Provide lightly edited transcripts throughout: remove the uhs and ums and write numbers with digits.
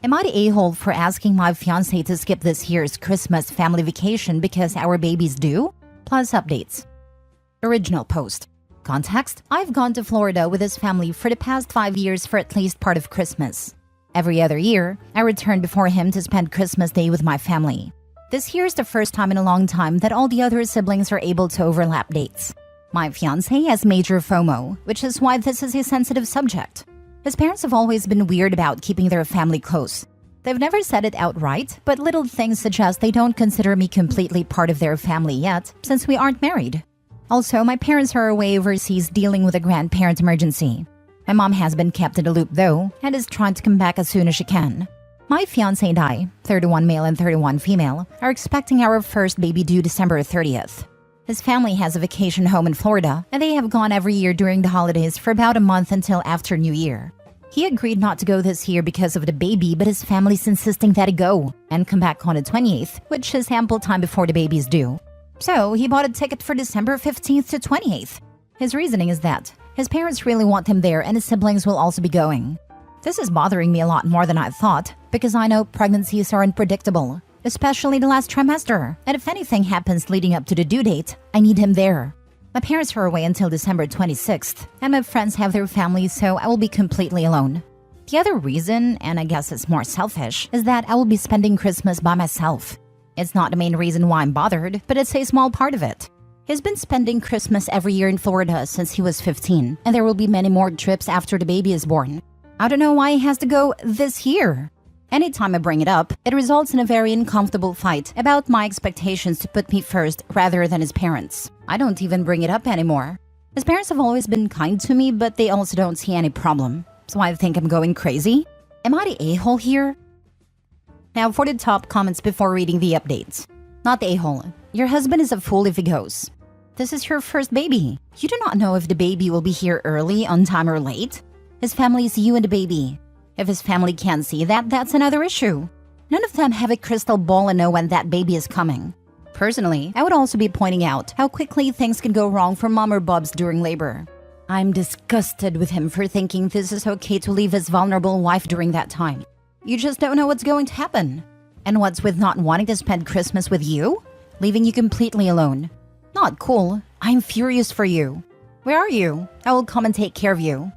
Am I the a-hole for asking my fiancé to skip this year's Christmas family vacation because our baby's due? Plus updates. Original post. Context: I've gone to Florida with his family for the past 5 years for at least part of Christmas. Every other year, I return before him to spend Christmas Day with my family. This year is the first time in a long time that all the other siblings are able to overlap dates. My fiancé has major FOMO, which is why this is a sensitive subject. His parents have always been weird about keeping their family close. They've never said it outright, but little things suggest they don't consider me completely part of their family yet, since we aren't married. Also, my parents are away overseas dealing with a grandparent emergency. My mom has been kept in the loop though, and is trying to come back as soon as she can. My fiancé and I, 31 male and 31 female, are expecting our first baby due December 30th. His family has a vacation home in Florida, and they have gone every year during the holidays for about a month until after New Year. He agreed not to go this year because of the baby, but his family's insisting that he go and come back on the 28th, which is ample time before the baby's due. So he bought a ticket for December 15th to 28th. His reasoning is that his parents really want him there and his siblings will also be going. This is bothering me a lot more than I thought, because I know pregnancies are unpredictable, especially the last trimester, and if anything happens leading up to the due date, I need him there. My parents are away until December 26th, and my friends have their families, so I will be completely alone. The other reason, and I guess it's more selfish, is that I will be spending Christmas by myself. It's not the main reason why I'm bothered, but it's a small part of it. He's been spending Christmas every year in Florida since he was 15, and there will be many more trips after the baby is born. I don't know why he has to go this year. Anytime I bring it up, it results in a very uncomfortable fight about my expectations to put me first rather than his parents. I don't even bring it up anymore. His parents have always been kind to me, but they also don't see any problem. So I think I'm going crazy? Am I the a-hole here? Now for the top comments before reading the updates. Not the a-hole. Your husband is a fool if he goes. This is your first baby. You do not know if the baby will be here early, on time, or late. His family is you and the baby. If his family can't see that, that's another issue. None of them have a crystal ball and know when that baby is coming. Personally, I would also be pointing out how quickly things can go wrong for mom or bubs during labor. I'm disgusted with him for thinking this is okay to leave his vulnerable wife during that time. You just don't know what's going to happen. And what's with not wanting to spend Christmas with you? Leaving you completely alone. Not cool. I'm furious for you. Where are you? I will come and take care of you.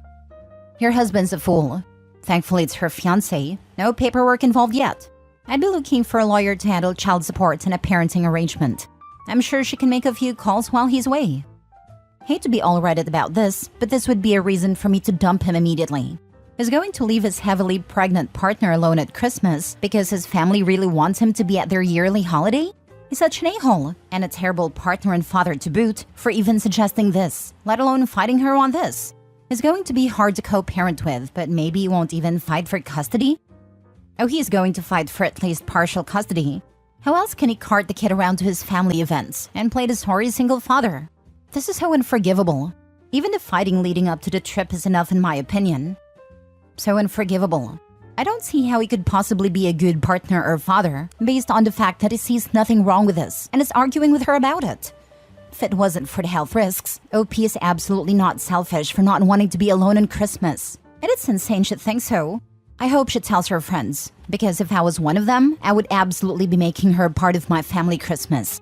Your husband's a fool. Thankfully, it's her fiancé. No paperwork involved yet. I'd be looking for a lawyer to handle child support and a parenting arrangement. I'm sure she can make a few calls while he's away. Hate to be all Reddit about this, but this would be a reason for me to dump him immediately. He's going to leave his heavily pregnant partner alone at Christmas because his family really wants him to be at their yearly holiday? He's such an a-hole, and a terrible partner and father to boot, for even suggesting this, let alone fighting her on this. He's going to be hard to co-parent with, but maybe he won't even fight for custody? Oh, he's going to fight for at least partial custody. How else can he cart the kid around to his family events and play the sorry single father? This is so unforgivable. Even the fighting leading up to the trip is enough in my opinion. So unforgivable. I don't see how he could possibly be a good partner or father, based on the fact that he sees nothing wrong with this and is arguing with her about it. If it wasn't for the health risks, OP is absolutely not selfish for not wanting to be alone on Christmas. And it's insane she'd think so. I hope she tells her friends, because if I was one of them, I would absolutely be making her part of my family Christmas.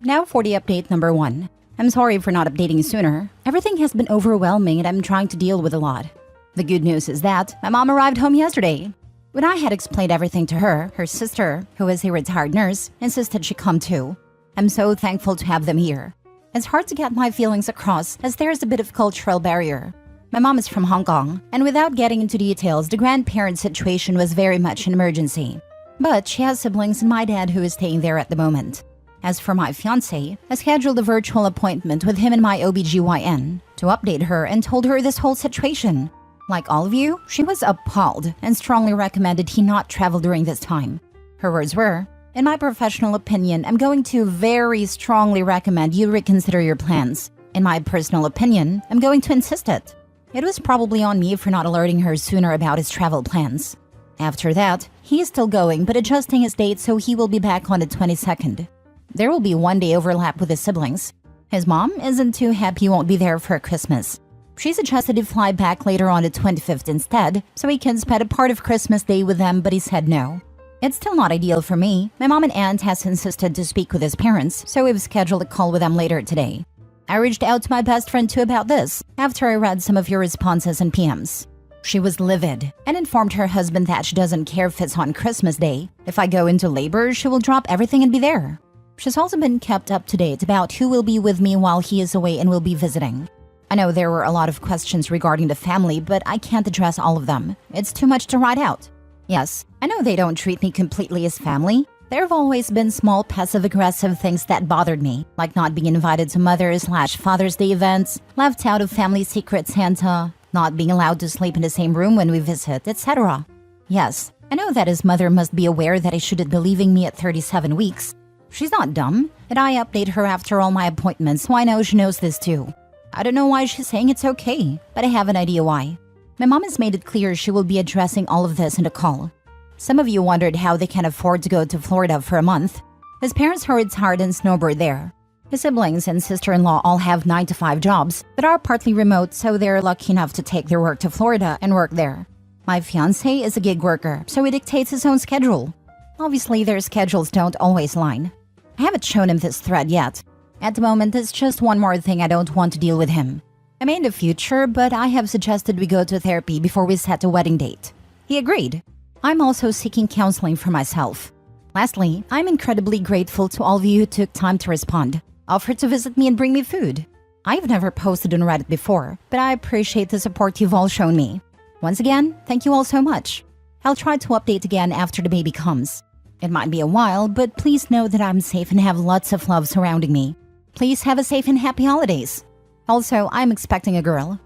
Now for the update number 1. I'm sorry for not updating sooner. Everything has been overwhelming and I'm trying to deal with a lot. The good news is that my mom arrived home yesterday. When I had explained everything to her, her sister, who is a retired nurse, insisted she come too. I'm so thankful to have them here. It's hard to get my feelings across as there's a bit of cultural barrier. My mom is from Hong Kong, and without getting into details, the grandparent situation was very much an emergency. But she has siblings and my dad who is staying there at the moment. As for my fiancé, I scheduled a virtual appointment with him and my OBGYN to update her and told her this whole situation. Like all of you, she was appalled and strongly recommended he not travel during this time. Her words were, "In my professional opinion, I'm going to very strongly recommend you reconsider your plans. In my personal opinion, I'm going to insist it." It was probably on me for not alerting her sooner about his travel plans. After that, he is still going but adjusting his date so he will be back on the 22nd. There will be one day overlap with his siblings. His mom isn't too happy he won't be there for Christmas. She suggested he fly back later on the 25th instead, so he can spend a part of Christmas Day with them, but he said no. It's still not ideal for me. My mom and aunt has insisted to speak with his parents, so we've scheduled a call with them later today. I reached out to my best friend too about this, after I read some of your responses and PMs. She was livid and informed her husband that she doesn't care if it's on Christmas Day. If I go into labor, she will drop everything and be there. She's also been kept up to date about who will be with me while he is away and will be visiting. I know there were a lot of questions regarding the family, but I can't address all of them. It's too much to write out. Yes, I know they don't treat me completely as family. There have always been small passive-aggressive things that bothered me, like not being invited to Mother's/Father's Day events, left out of family secret Santa, not being allowed to sleep in the same room when we visit, etc. Yes, I know that his mother must be aware that he shouldn't be leaving me at 37 weeks. She's not dumb, and I update her after all my appointments, so I know she knows this too. I don't know why she's saying it's okay, but I have an idea why. My mom has made it clear she will be addressing all of this in a call. Some of you wondered how they can afford to go to Florida for a month. His parents worked hard and snowboard there. His siblings and sister-in-law all have 9-to-5 jobs, but are partly remote, so they're lucky enough to take their work to Florida and work there. My fiancé is a gig worker, so he dictates his own schedule. Obviously, their schedules don't always line. I haven't shown him this thread yet. At the moment, it's just one more thing I don't want to deal with him. I may in the future, but I have suggested we go to therapy before we set a wedding date. He agreed. I'm also seeking counseling for myself. Lastly, I'm incredibly grateful to all of you who took time to respond, offered to visit me and bring me food. I've never posted on Reddit before, but I appreciate the support you've all shown me. Once again, thank you all so much. I'll try to update again after the baby comes. It might be a while, but please know that I'm safe and have lots of love surrounding me. Please have a safe and happy holidays. Also, I'm expecting a girl.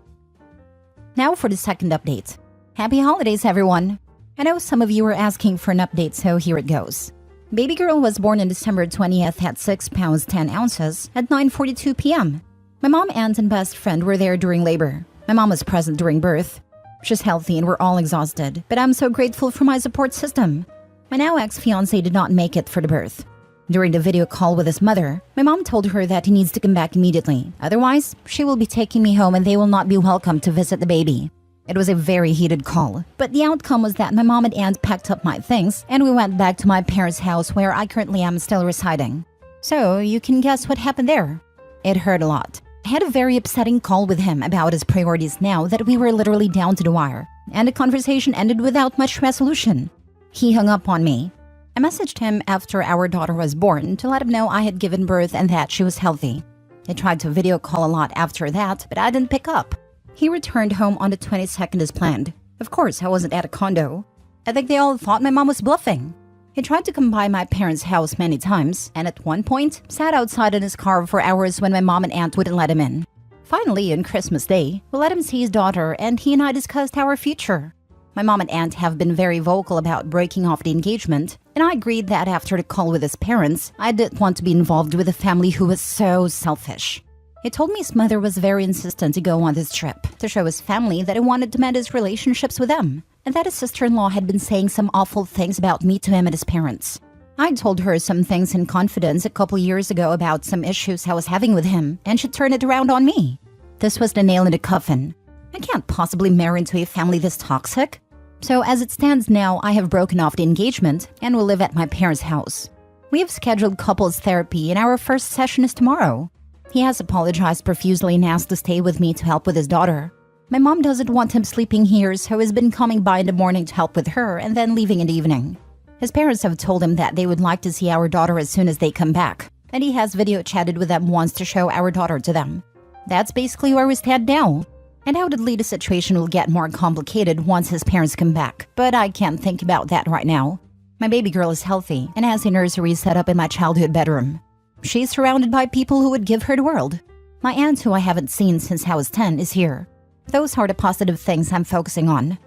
Now for the second update. Happy holidays, everyone. I know some of you were asking for an update, so here it goes. Baby girl was born on December 20th at 6 pounds 10 ounces at 9:42 p.m. My mom, aunt, and best friend were there during labor. My mom was present during birth. She's healthy and we're all exhausted, but I'm so grateful for my support system. My now ex-fiancé did not make it for the birth. During the video call with his mother, my mom told her that he needs to come back immediately. Otherwise, she will be taking me home and they will not be welcome to visit the baby. It was a very heated call, but the outcome was that my mom and aunt packed up my things and we went back to my parents' house where I currently am still residing. So you can guess what happened there. It hurt a lot. I had a very upsetting call with him about his priorities now that we were literally down to the wire, and the conversation ended without much resolution. He hung up on me. I messaged him after our daughter was born to let him know I had given birth and that she was healthy. I tried to video call a lot after that, but I didn't pick up. He returned home on the 22nd as planned. Of course, I wasn't at a condo. I think they all thought my mom was bluffing. He tried to come by my parents' house many times, and at one point, sat outside in his car for hours when my mom and aunt wouldn't let him in. Finally, on Christmas Day, we let him see his daughter, and he and I discussed our future. My mom and aunt have been very vocal about breaking off the engagement, and I agreed that after the call with his parents, I didn't want to be involved with a family who was so selfish. He told me his mother was very insistent to go on this trip, to show his family that he wanted to mend his relationships with them, and that his sister-in-law had been saying some awful things about me to him and his parents. I told her some things in confidence a couple years ago about some issues I was having with him, and she turned it around on me. This was the nail in the coffin. I can't possibly marry into a family this toxic. So as it stands now, I have broken off the engagement and will live at my parents' house. We have scheduled couples therapy and our first session is tomorrow. He has apologized profusely and asked to stay with me to help with his daughter. My mom doesn't want him sleeping here, so he's been coming by in the morning to help with her and then leaving in the evening. His parents have told him that they would like to see our daughter as soon as they come back, and he has video chatted with them once to show our daughter to them. That's basically where we stand now. Undoubtedly, the situation will get more complicated once his parents come back, but I can't think about that right now. My baby girl is healthy and has a nursery set up in my childhood bedroom. She's surrounded by people who would give her the world. My aunt, who I haven't seen since I was 10, is here. Those are the positive things I'm focusing on.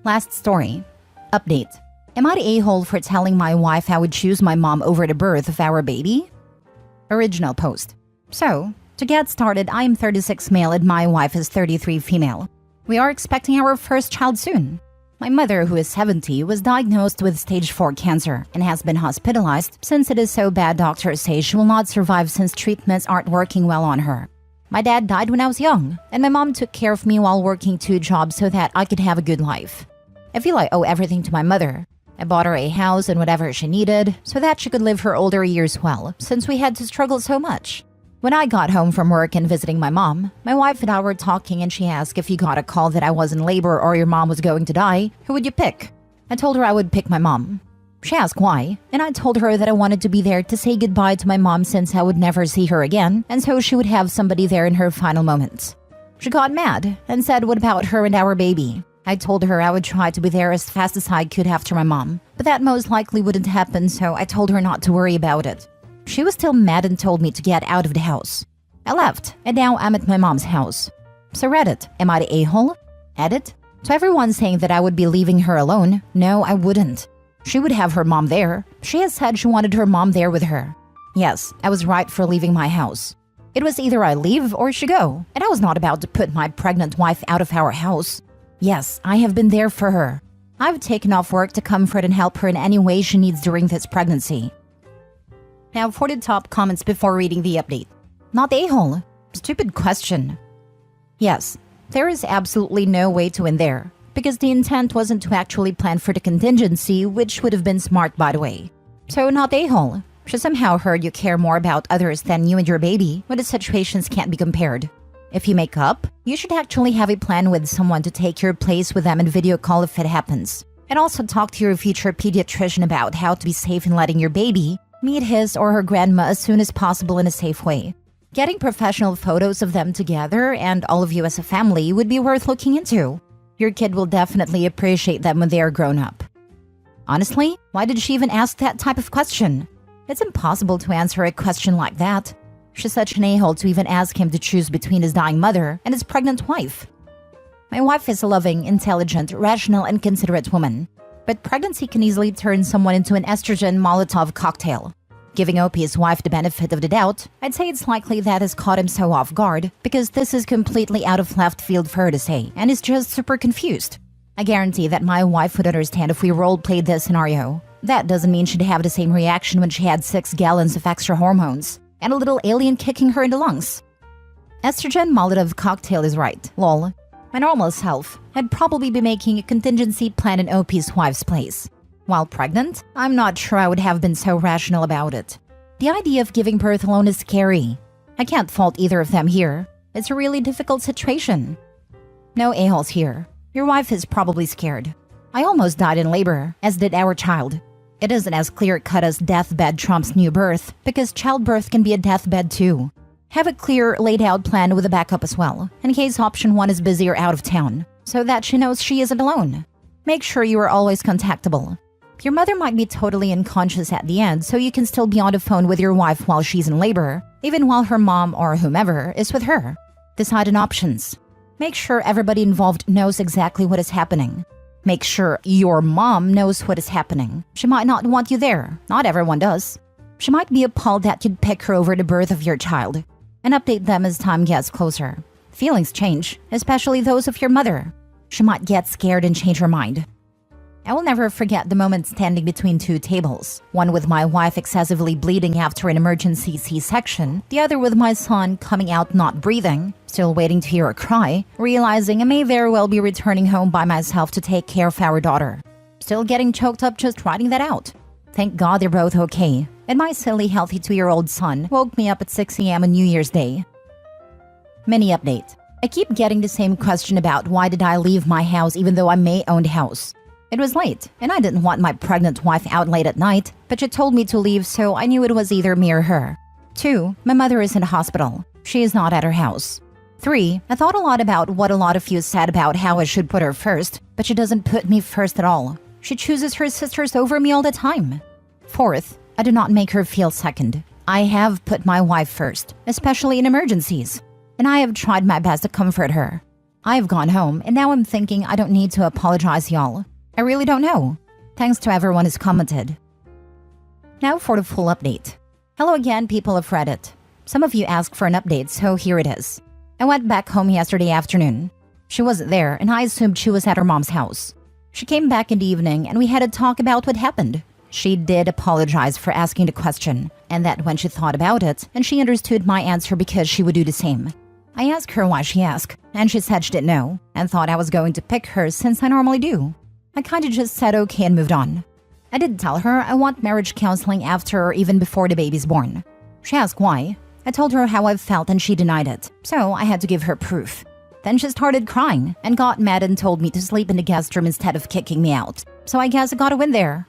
Last story. Update. Am I the a-hole for telling my wife I would choose my mom over the birth of our baby? Original post. So, to get started, I am 36 male and my wife is 33 female. We are expecting our first child soon. My mother, who is 70, was diagnosed with stage 4 cancer and has been hospitalized since it is so bad doctors say she will not survive since treatments aren't working well on her. My dad died when I was young, and my mom took care of me while working 2 jobs so that I could have a good life. I feel I owe everything to my mother. I bought her a house and whatever she needed so that she could live her older years well, since we had to struggle so much. When I got home from work and visiting my mom, my wife and I were talking and she asked if you got a call that I was in labor or your mom was going to die, who would you pick? I told her I would pick my mom. She asked why, and I told her that I wanted to be there to say goodbye to my mom since I would never see her again, and so she would have somebody there in her final moments. She got mad and said what about her and our baby? I told her I would try to be there as fast as I could after my mom, but that most likely wouldn't happen, so I told her not to worry about it. She was still mad and told me to get out of the house. I left, and now I'm at my mom's house. So Reddit, am I the a-hole? Edit? To everyone saying that I would be leaving her alone, no, I wouldn't. She would have her mom there. She has said she wanted her mom there with her. Yes, I was right for leaving my house. It was either I leave or she go, and I was not about to put my pregnant wife out of our house. Yes, I have been there for her. I've taken off work to comfort and help her in any way she needs during this pregnancy. Now for the top comments before reading the update. Not a-hole. Stupid question. Yes, there is absolutely no way to win there, because the intent wasn't to actually plan for the contingency, which would have been smart by the way. So not a-hole. She somehow heard you care more about others than you and your baby, when the situations can't be compared. If you make up, you should actually have a plan with someone to take your place with them and video call if it happens. And also talk to your future pediatrician about how to be safe in letting your baby meet his or her grandma as soon as possible in a safe way. Getting professional photos of them together and all of you as a family would be worth looking into. Your kid will definitely appreciate them when they are grown up. Honestly, why did she even ask that type of question? It's impossible to answer a question like that. She's such an a-hole to even ask him to choose between his dying mother and his pregnant wife. My wife is a loving, intelligent, rational, and considerate woman. But pregnancy can easily turn someone into an estrogen Molotov cocktail. Giving OP his wife the benefit of the doubt, I'd say it's likely that has caught him so off guard because this is completely out of left field for her to say and is just super confused. I guarantee that my wife would understand if we role-played this scenario. That doesn't mean she'd have the same reaction when she had 6 gallons of extra hormones and a little alien kicking her in the lungs. Estrogen Molotov cocktail is right, lol. My normal self had probably be making a contingency plan in OP's wife's place. While pregnant, I'm not sure I would have been so rational about it. The idea of giving birth alone is scary. I can't fault either of them here. It's a really difficult situation. No a-holes here. Your wife is probably scared. I almost died in labor, as did our child. It isn't as clear-cut as deathbed trumps new birth, because childbirth can be a deathbed too. Have a clear, laid-out plan with a backup as well, in case option 1 is busy or out of town, so that she knows she isn't alone. Make sure you are always contactable. Your mother might be totally unconscious at the end, so you can still be on the phone with your wife while she's in labor, even while her mom or whomever is with her. Decide on options. Make sure everybody involved knows exactly what is happening. Make sure your mom knows what is happening. She might not want you there. Not everyone does. She might be appalled that you'd pick her over the birth of your child. And update them as time gets closer. Feelings change, especially those of your mother. She might get scared and change her mind. I will never forget the moment standing between 2 tables, one with my wife excessively bleeding after an emergency C-section, the other with my son coming out not breathing, still waiting to hear a cry, realizing I may very well be returning home by myself to take care of our daughter. Still getting choked up just writing that out. Thank God they're both okay, and my silly healthy 2-year-old son woke me up at 6 a.m. on New Year's Day. Mini update. I keep getting the same question about why did I leave my house even though I may own the house. It was late, and I didn't want my pregnant wife out late at night, but she told me to leave, so I knew it was either me or her. 2. My mother is in the hospital. She is not at her house. 3. I thought a lot about what a lot of you said about how I should put her first, but she doesn't put me first at all. She chooses her sisters over me all the time. 4th, I do not make her feel second. I have put my wife first, especially in emergencies, and I have tried my best to comfort her. I have gone home, and now I'm thinking I don't need to apologize, y'all. I really don't know. Thanks to everyone who's commented. Now for the full update. Hello again, people of Reddit. Some of you asked for an update, so here it is. I went back home yesterday afternoon. She wasn't there, and I assumed she was at her mom's house. She came back in the evening, and we had a talk about what happened. She did apologize for asking the question, and that when she thought about it, and she understood my answer because she would do the same. I asked her why she asked, and she said she didn't know and thought I was going to pick her since I normally do. I kinda just said okay and moved on. I did tell her I want marriage counseling after or even before the baby's born. She asked why. I told her how I felt and she denied it, so I had to give her proof. Then she started crying and got mad and told me to sleep in the guest room instead of kicking me out. So I guess I got a win there.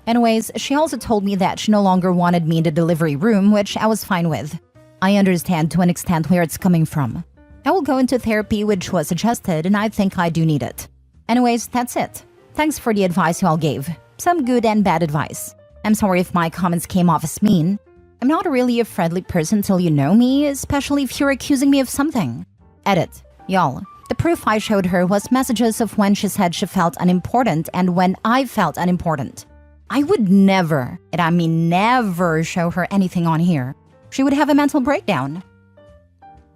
Anyways, she also told me that she no longer wanted me in the delivery room, which I was fine with. I understand to an extent where it's coming from. I will go into therapy, which was suggested, and I think I do need it. Anyways, that's it. Thanks for the advice you all gave. Some good and bad advice. I'm sorry if my comments came off as mean. I'm not really a friendly person till you know me, especially if you're accusing me of something. Edit. Y'all, the proof I showed her was messages of when she said she felt unimportant and when I felt unimportant. I would never, and I mean never, show her anything on here. She would have a mental breakdown.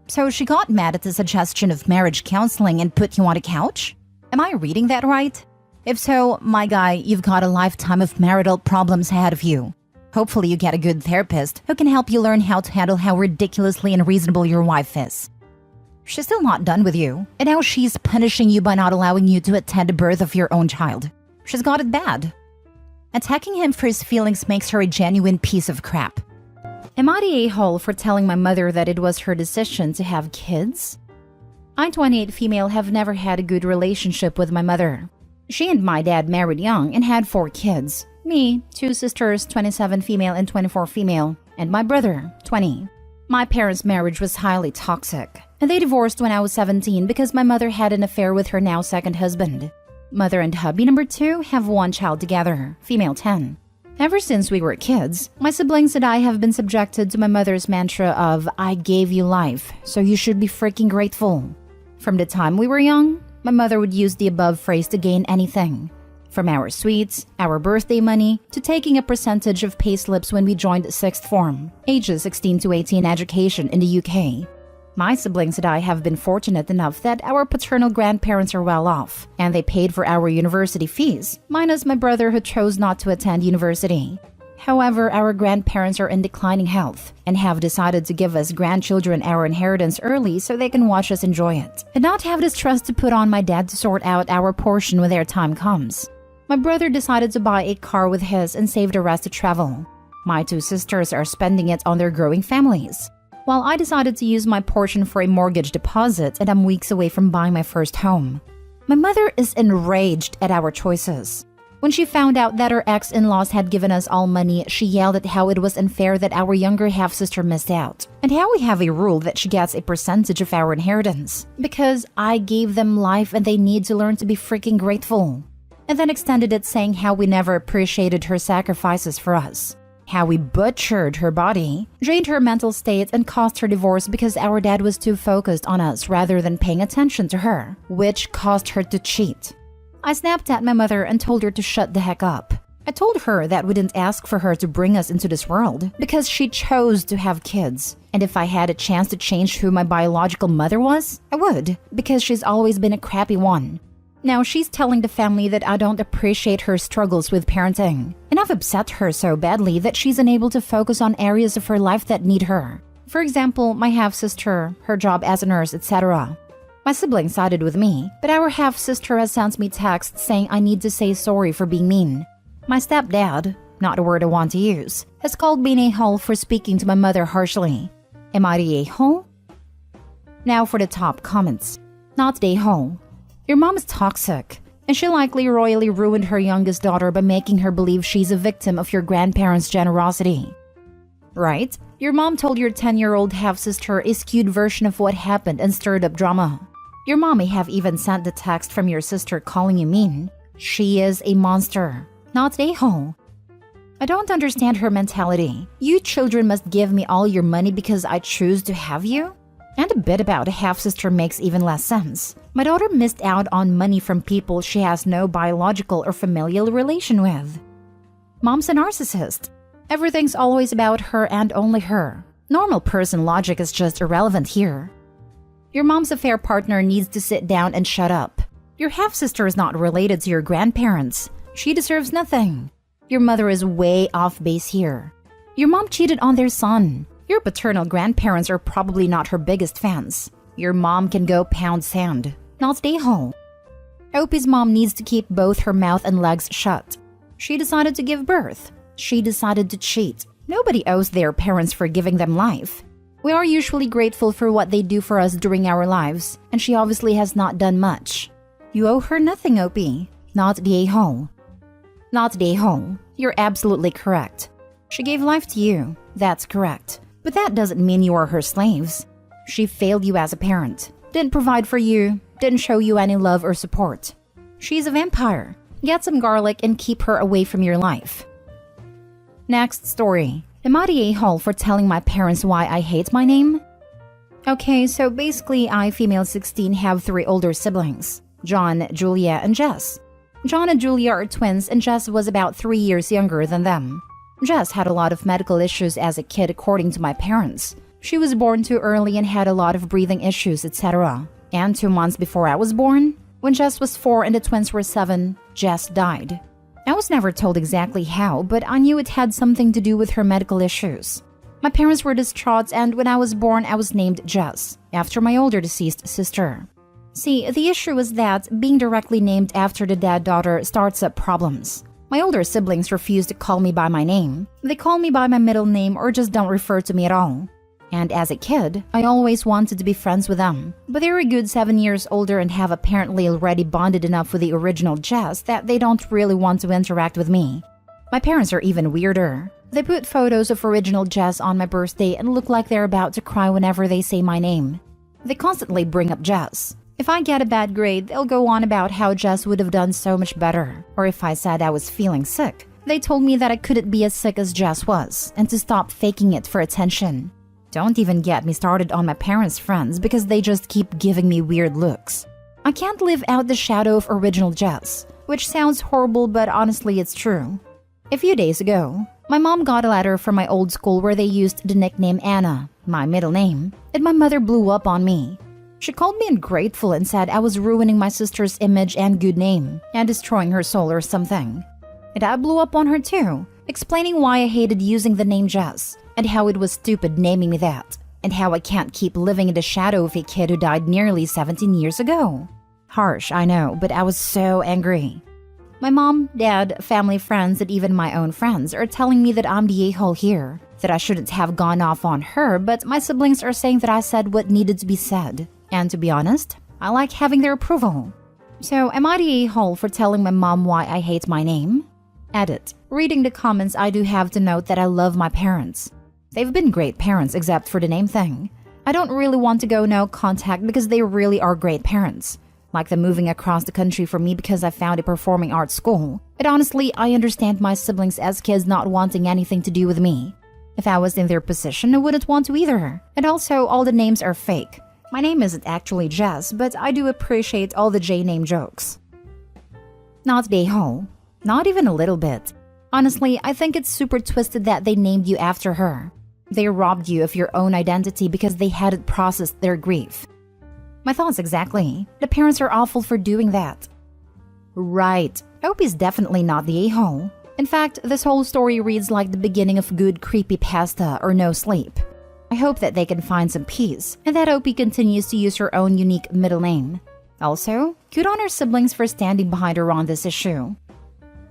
So she got mad at the suggestion of marriage counseling and put you on a couch? Am I reading that right? If so, my guy, you've got a lifetime of marital problems ahead of you. Hopefully you get a good therapist who can help you learn how to handle how ridiculously unreasonable your wife is. She's still not done with you, and now she's punishing you by not allowing you to attend the birth of your own child. She's got it bad. Attacking him for his feelings makes her a genuine piece of crap. Am I the a-hole for telling my mother that it was her decision to have kids? I, 28 female, have never had a good relationship with my mother. She and my dad married young and had 4 kids. Me, 2 sisters, 27 female and 24 female, and my brother, 20. My parents' marriage was highly toxic, and they divorced when I was 17 because my mother had an affair with her now second husband. Mother and hubby number 2 have 1 child together, female 10. Ever since we were kids, my siblings and I have been subjected to my mother's mantra of, I gave you life, so you should be freaking grateful. From the time we were young, my mother would use the above phrase to gain anything. From our sweets, our birthday money, to taking a percentage of payslips when we joined 6th form, ages 16 to 18 education in the UK. My siblings and I have been fortunate enough that our paternal grandparents are well off, and they paid for our university fees, minus my brother who chose not to attend university. However, our grandparents are in declining health and have decided to give us grandchildren our inheritance early so they can watch us enjoy it, and not have this trust to put on my dad to sort out our portion when their time comes. My brother decided to buy a car with his and save the rest to travel. My 2 sisters are spending it on their growing families, while I decided to use my portion for a mortgage deposit and I'm weeks away from buying my first home. My mother is enraged at our choices. When she found out that her ex-in-laws had given us all money, she yelled at how it was unfair that our younger half-sister missed out, and how we have a rule that she gets a percentage of our inheritance, because I gave them life and they need to learn to be freaking grateful. And then extended it saying how we never appreciated her sacrifices for us. How we butchered her body, drained her mental state, and caused her divorce because our dad was too focused on us rather than paying attention to her, which caused her to cheat. I snapped at my mother and told her to shut the heck up. I told her that we didn't ask for her to bring us into this world because she chose to have kids. And if I had a chance to change who my biological mother was, I would, because she's always been a crappy one. Now she's telling the family that I don't appreciate her struggles with parenting, and I've upset her so badly that she's unable to focus on areas of her life that need her. For example, my half-sister, her job as a nurse, etc. My sibling sided with me, but our half-sister has sent me texts saying I need to say sorry for being mean. My stepdad, not a word I want to use, has called me an a-hole for speaking to my mother harshly. Am I the a-hole? Now for the top comments. Not the a-hole. Your mom is toxic, and she likely royally ruined her youngest daughter by making her believe she's a victim of your grandparents' generosity. Right? Your mom told your 10-year-old half-sister a skewed version of what happened and stirred up drama. Your mom may have even sent the text from your sister calling you mean. She is a monster, not an a-hole. I don't understand her mentality. You children must give me all your money because I choose to have you? And a bit about a half-sister makes even less sense. My daughter missed out on money from people she has no biological or familial relation with. Mom's a narcissist. Everything's always about her and only her. Normal person logic is just irrelevant here. Your mom's affair partner needs to sit down and shut up. Your half-sister is not related to your grandparents. She deserves nothing. Your mother is way off base here. Your mom cheated on their son. Your paternal grandparents are probably not her biggest fans. Your mom can go pound sand, not stay home. Opie's mom needs to keep both her mouth and legs shut. She decided to give birth. She decided to cheat. Nobody owes their parents for giving them life. We are usually grateful for what they do for us during our lives, and she obviously has not done much. You owe her nothing, Opie. Not the a-hole. Not the a-hole. You're absolutely correct. She gave life to you. That's correct. But that doesn't mean you are her slaves. She failed you as a parent. Didn't provide for you. Didn't show you any love or support. She's a vampire. Get some garlic and keep her away from your life. Next story. Am I the a-hole for telling my parents why I hate my name? Okay, so basically I, female 16, have 3 older siblings. John, Julia, and Jess. John and Julia are twins and Jess was about 3 years younger than them. Jess had a lot of medical issues as a kid according to my parents. She was born too early and had a lot of breathing issues, etc. And 2 months before I was born, when Jess was 4 and the twins were 7, Jess died. I was never told exactly how, but I knew it had something to do with her medical issues. My parents were distraught and when I was born I was named Jess, after my older deceased sister. See, the issue was that being directly named after the dad-daughter starts up problems. My older siblings refuse to call me by my name. They call me by my middle name or just don't refer to me at all. And as a kid, I always wanted to be friends with them. But they're a good 7 years older and have apparently already bonded enough with the original Jess that they don't really want to interact with me. My parents are even weirder. They put photos of original Jess on my birthday and look like they're about to cry whenever they say my name. They constantly bring up Jess. If I get a bad grade, they'll go on about how Jess would have done so much better. Or if I said I was feeling sick, they told me that I couldn't be as sick as Jess was and to stop faking it for attention. Don't even get me started on my parents' friends because they just keep giving me weird looks. I can't live out the shadow of original Jess, which sounds horrible but honestly it's true. A few days ago, my mom got a letter from my old school where they used the nickname Anna, my middle name, and my mother blew up on me. She called me ungrateful and said I was ruining my sister's image and good name and destroying her soul or something. And I blew up on her too, explaining why I hated using the name Jess and how it was stupid naming me that and how I can't keep living in the shadow of a kid who died nearly 17 years ago. Harsh, I know, but I was so angry. My mom, dad, family, friends, and even my own friends are telling me that I'm the a-hole here, that I shouldn't have gone off on her, but my siblings are saying that I said what needed to be said. And to be honest, I like having their approval. So am I the a-hole for telling my mom why I hate my name? Edit. Reading the comments, I do have to note that I love my parents. They've been great parents except for the name thing. I don't really want to go no contact because they really are great parents. Like them moving across the country for me because I found a performing arts school. But honestly, I understand my siblings as kids not wanting anything to do with me. If I was in their position, I wouldn't want to either. And also, all the names are fake. My name isn't actually Jess, but I do appreciate all the J-name jokes. Not the a-hole. Not even a little bit. Honestly, I think it's super twisted that they named you after her. They robbed you of your own identity because they hadn't processed their grief. My thoughts exactly. The parents are awful for doing that. Right. Opie's definitely not the a-hole. In fact, this whole story reads like the beginning of good creepypasta or no sleep. I hope that they can find some peace and that Opie continues to use her own unique middle name. Also, good on her siblings for standing behind her on this issue.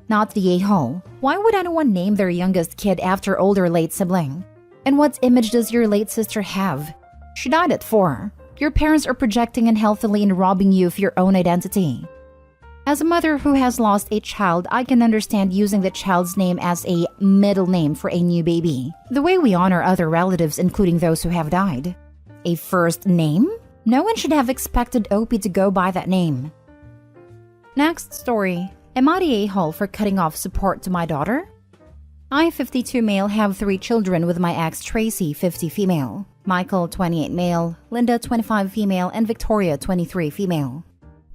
Not the a-hole. Why would anyone name their youngest kid after older late sibling? And what image does your late sister have? She died at 4. Your parents are projecting unhealthily and robbing you of your own identity. As a mother who has lost a child, I can understand using the child's name as a middle name for a new baby, the way we honor other relatives, including those who have died. A first name? No one should have expected Opie to go by that name. Next story. Am I the a-hole for cutting off support to my daughter? I, 52 male, have 3 children with my ex Tracy, 50 female, Michael, 28 male, Linda, 25 female, and Victoria, 23 female.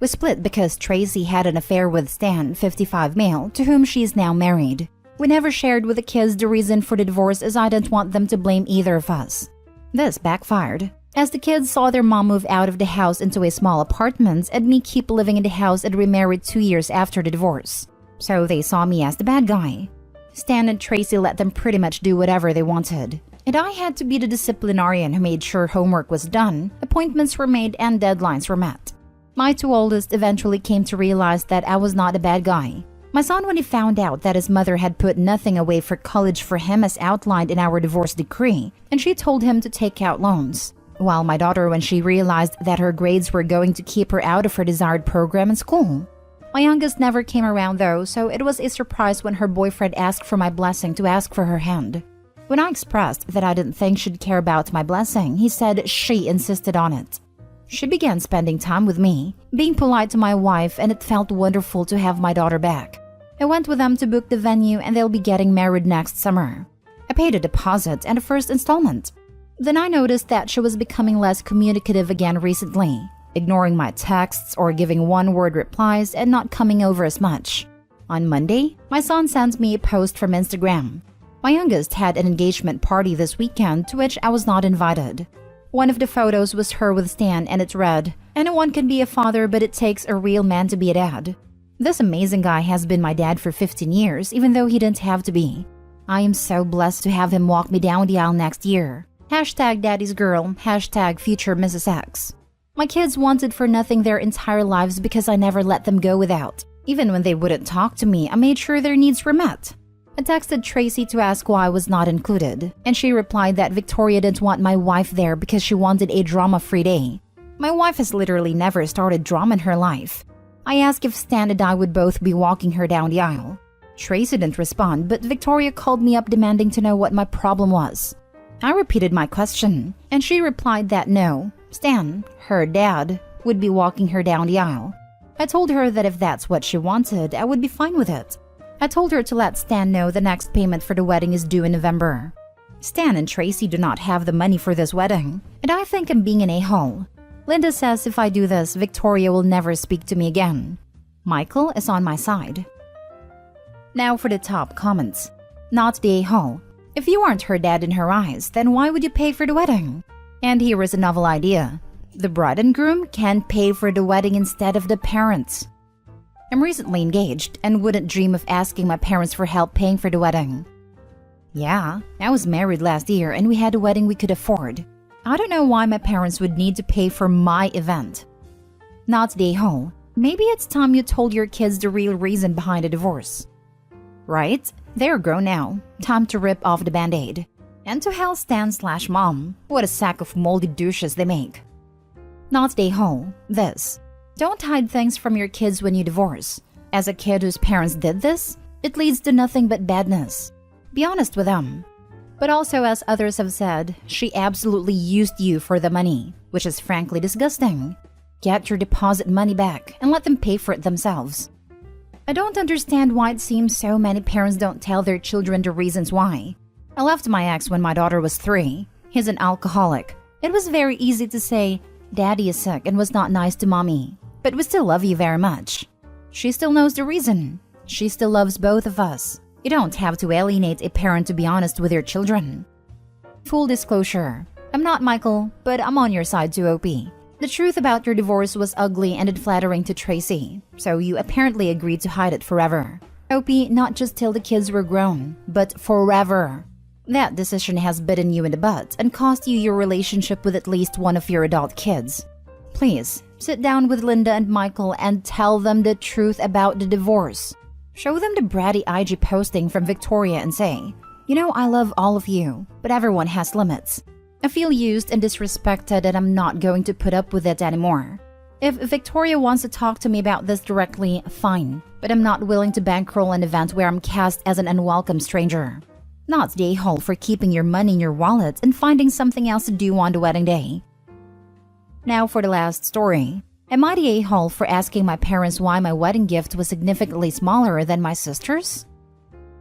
We split because Tracy had an affair with Stan, 55 male, to whom she is now married. We never shared with the kids the reason for the divorce as I didn't want them to blame either of us. This backfired, as the kids saw their mom move out of the house into a small apartment and me keep living in the house and remarried 2 years after the divorce. So they saw me as the bad guy. Stan and Tracy let them pretty much do whatever they wanted. and I had to be the disciplinarian who made sure homework was done, appointments were made, and deadlines were met. My two oldest eventually came to realize that I was not a bad guy. My son, when he found out that his mother had put nothing away for college for him as outlined in our divorce decree, and she told him to take out loans. While my daughter, when she realized that her grades were going to keep her out of her desired program in school. My youngest never came around though, so it was a surprise when her boyfriend asked for my blessing to ask for her hand. When I expressed that I didn't think she'd care about my blessing, he said she insisted on it. She began spending time with me, being polite to my wife, and it felt wonderful to have my daughter back. I went with them to book the venue and they'll be getting married next summer. I paid a deposit and a first installment. Then I noticed that she was becoming less communicative again recently, ignoring my texts or giving one-word replies and not coming over as much. On Monday, my son sent me a post from Instagram. My youngest had an engagement party this weekend to which I was not invited. One of the photos was her with Stan and it read, "Anyone can be a father, but it takes a real man to be a dad." This amazing guy has been my dad for 15 years, even though he didn't have to be. I am so blessed to have him walk me down the aisle next year. #daddy's girl, #future Mrs. X. My kids wanted for nothing their entire lives because I never let them go without. Even when they wouldn't talk to me, I made sure their needs were met. I texted Tracy to ask why I was not included, and she replied that Victoria didn't want my wife there because she wanted a drama-free day. My wife has literally never started drama in her life. I asked if Stan and I would both be walking her down the aisle. Tracy didn't respond, but Victoria called me up demanding to know what my problem was. I repeated my question, and she replied that no, Stan, her dad, would be walking her down the aisle. I told her that if that's what she wanted, I would be fine with it. I told her to let Stan know the next payment for the wedding is due in November. Stan and Tracy do not have the money for this wedding, and I think I'm being an a-hole. Linda says if I do this, Victoria will never speak to me again. Michael is on my side. Now for the top comments. Not the a-hole. If you aren't her dad in her eyes, then why would you pay for the wedding? And here is a novel idea. The bride and groom can pay for the wedding instead of the parents. I'm recently engaged and wouldn't dream of asking my parents for help paying for the wedding. Yeah, I was married last year and we had a wedding we could afford. I don't know why my parents would need to pay for my event. Not the a-hole. Maybe it's time you told your kids the real reason behind a divorce. Right? They're grown now. Time to rip off the band-aid. And to hell Stan/mom. What a sack of moldy douches they make. Not the a-hole. This. Don't hide things from your kids when you divorce. As a kid whose parents did this, it leads to nothing but badness. Be honest with them. But also, as others have said, she absolutely used you for the money, which is frankly disgusting. Get your deposit money back and let them pay for it themselves. I don't understand why it seems so many parents don't tell their children the reasons why. I left my ex when my daughter was 3. He's an alcoholic. It was very easy to say, "Daddy is sick and was not nice to mommy, but we still love you very much." She still knows the reason. She still loves both of us. You don't have to alienate a parent to be honest with your children. Full disclosure, I'm not Michael, but I'm on your side too, OP. The truth about your divorce was ugly and unflattering to Tracy, so you apparently agreed to hide it forever. OP, not just till the kids were grown, but forever. That decision has bitten you in the butt and cost you your relationship with at least one of your adult kids. Please, sit down with Linda and Michael and tell them the truth about the divorce. Show them the bratty IG posting from Victoria and say, "You know, I love all of you, but everyone has limits. I feel used and disrespected and I'm not going to put up with it anymore. If Victoria wants to talk to me about this directly, fine, but I'm not willing to bankroll an event where I'm cast as an unwelcome stranger. Not the a-hole for keeping your money in your wallet and finding something else to do on the wedding day." Now for the last story. Am I the a-hole for asking my parents why my wedding gift was significantly smaller than my sister's?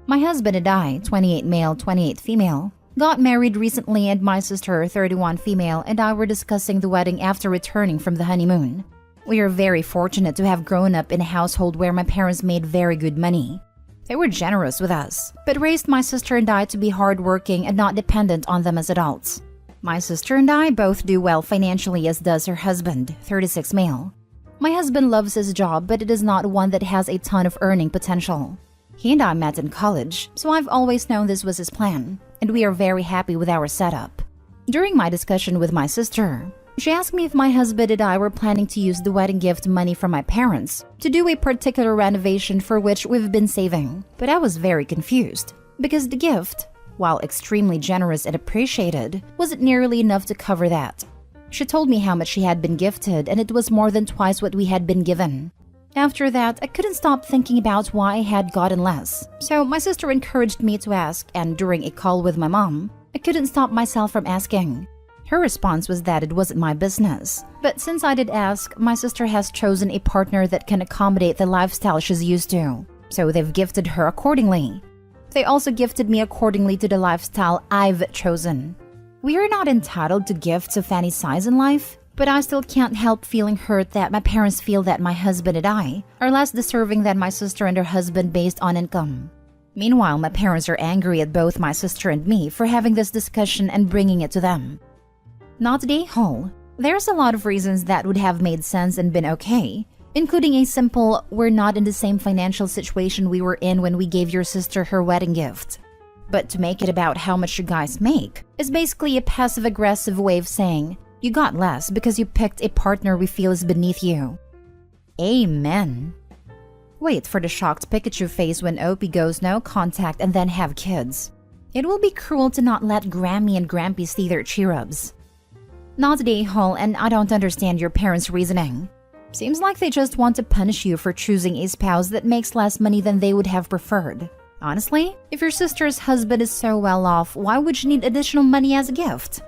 My husband and I, 28 male, 28 female, got married recently and my sister, 31 female, and I were discussing the wedding after returning from the honeymoon. We are very fortunate to have grown up in a household where my parents made very good money. They were generous with us, but raised my sister and I to be hardworking and not dependent on them as adults. My sister and I both do well financially, as does her husband, 36 male. My husband loves his job, but it is not one that has a ton of earning potential. He and I met in college, so I've always known this was his plan, and we are very happy with our setup. During my discussion with my sister, she asked me if my husband and I were planning to use the wedding gift money from my parents to do a particular renovation for which we've been saving. But I was very confused because the gift, while extremely generous and appreciated, wasn't nearly enough to cover that. She told me how much she had been gifted, and it was more than twice what we had been given. After that, I couldn't stop thinking about why I had gotten less. So my sister encouraged me to ask, and during a call with my mom, I couldn't stop myself from asking. Her response was that it wasn't my business. But since I did ask, my sister has chosen a partner that can accommodate the lifestyle she's used to. So they've gifted her accordingly. They also gifted me accordingly to the lifestyle I've chosen. We are not entitled to gifts of any size in life, but I still can't help feeling hurt that my parents feel that my husband and I are less deserving than my sister and her husband based on income. Meanwhile, my parents are angry at both my sister and me for having this discussion and bringing it to them. Not a whole. There's a lot of reasons that would have made sense and been okay, including a simple, we're not in the same financial situation we were in when we gave your sister her wedding gift. But to make it about how much you guys make is basically a passive-aggressive way of saying, you got less because you picked a partner we feel is beneath you. Amen. Wait for the shocked Pikachu face when OP goes no contact and then have kids. It will be cruel to not let Grammy and Grampy see their cheer-ups. Not a whole, and I don't understand your parents' reasoning. Seems like they just want to punish you for choosing a spouse that makes less money than they would have preferred. Honestly, if your sister's husband is so well off, why would she need additional money as a gift?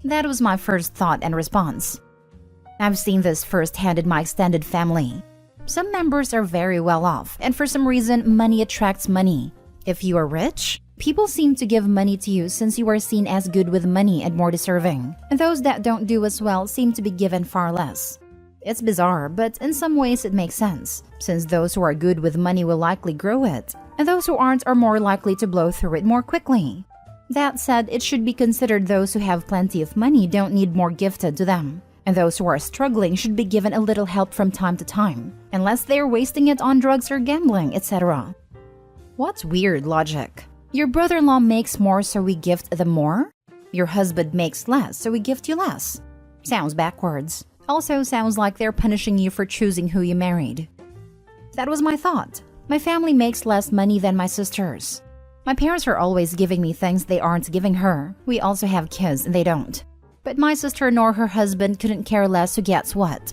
That was my first thought and response. I've seen this firsthand in my extended family. Some members are very well off, and for some reason, money attracts money. If you are rich, people seem to give money to you since you are seen as good with money and more deserving, and those that don't do as well seem to be given far less. It's bizarre, but in some ways it makes sense, since those who are good with money will likely grow it, and those who aren't are more likely to blow through it more quickly. That said, it should be considered those who have plenty of money don't need more gifted to them, and those who are struggling should be given a little help from time to time, unless they are wasting it on drugs or gambling, etc. What's weird logic? Your brother-in-law makes more so we gift them more? Your husband makes less so we gift you less? Sounds backwards. Also sounds like they're punishing you for choosing who you married. That was my thought. My family makes less money than my sisters. My parents are always giving me things they aren't giving her. We also have kids and they don't. But my sister nor her husband couldn't care less who gets what.